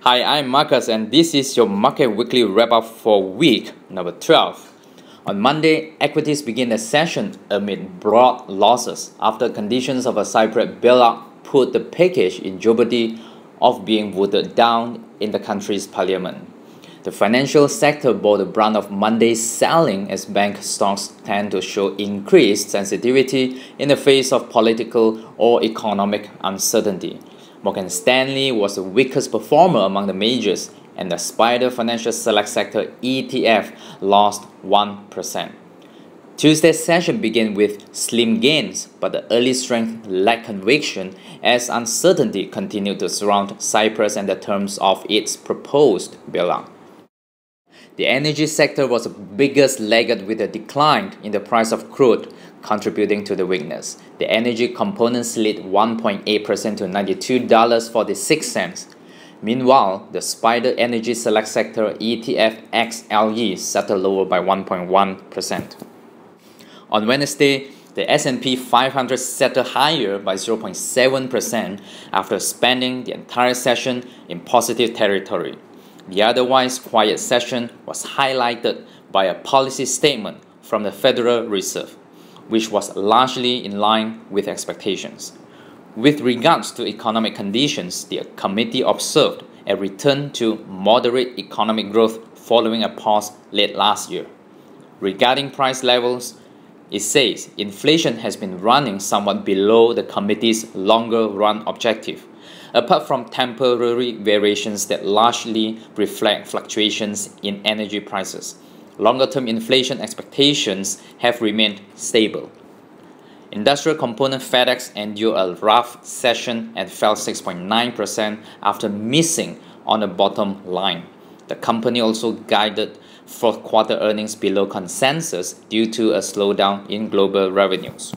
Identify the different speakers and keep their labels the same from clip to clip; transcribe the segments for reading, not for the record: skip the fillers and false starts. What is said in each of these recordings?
Speaker 1: Hi, I'm Marcus and this is your Market Weekly Wrap-Up for week number 12. On Monday, equities began the session amid broad losses after conditions of a Cyprus bailout put the package in jeopardy of being voted down in the country's parliament. The financial sector bore the brunt of Monday's selling as bank stocks tend to show increased sensitivity in the face of political or economic uncertainty. Morgan Stanley was the weakest performer among the majors, and the SPDR Financial Select Sector ETF lost 1%. Tuesday's session began with slim gains, but the early strength lacked conviction as uncertainty continued to surround Cyprus and the terms of its proposed bailout. The energy sector was the biggest laggard with a decline in the price of crude, contributing to the weakness. The energy component slid 1.8% to $92.46. Meanwhile, the SPDR Energy Select Sector ETF XLE settled lower by 1.1%. On Wednesday, the S&P 500 settled higher by 0.7% after spending the entire session in positive territory. The otherwise quiet session was highlighted by a policy statement from the Federal Reserve, which was largely in line with expectations. With regards to economic conditions, the committee observed a return to moderate economic growth following a pause late last year. Regarding price levels, it says inflation has been running somewhat below the committee's longer-run objective, apart from temporary variations that largely reflect fluctuations in energy prices. Longer-term inflation expectations have remained stable. Industrial component FedEx endured a rough session and fell 6.9% after missing on the bottom line. The company also guided fourth quarter earnings below consensus due to a slowdown in global revenues.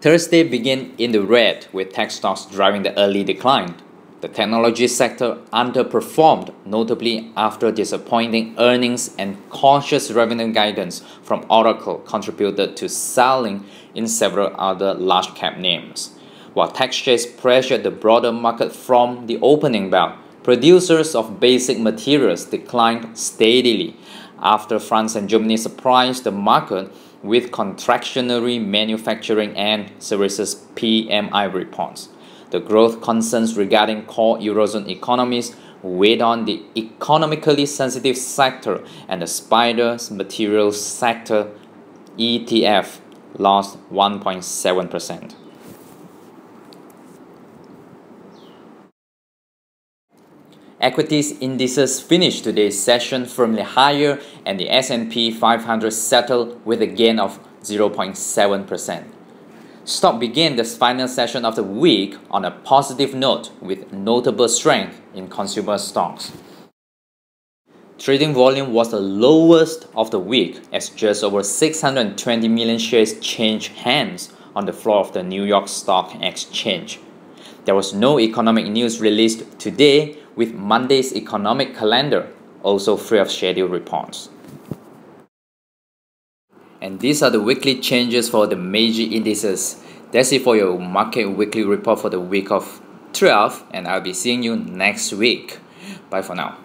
Speaker 1: Thursday began in the red, with tech stocks driving the early decline. The technology sector underperformed, notably after disappointing earnings and cautious revenue guidance from Oracle contributed to selling in several other large-cap names. While tech shares pressured the broader market from the opening bell, producers of basic materials declined steadily after France and Germany surprised the market with contractionary manufacturing and services PMI reports. The growth concerns regarding core Eurozone economies weighed on the economically sensitive sector, and the SPDR materials sector ETF lost 1.7%. Equities indices finished today's session firmly higher, and the S&P 500 settled with a gain of 0.7%. Stock began the final session of the week on a positive note with notable strength in consumer stocks. Trading volume was the lowest of the week as just over 620 million shares changed hands on the floor of the New York Stock Exchange. There was no economic news released today, with Monday's economic calendar also free of scheduled reports. And these are the weekly changes for the major indices. That's it for your Market Weekly Report for the week of 12, and I'll be seeing you next week. Bye for now.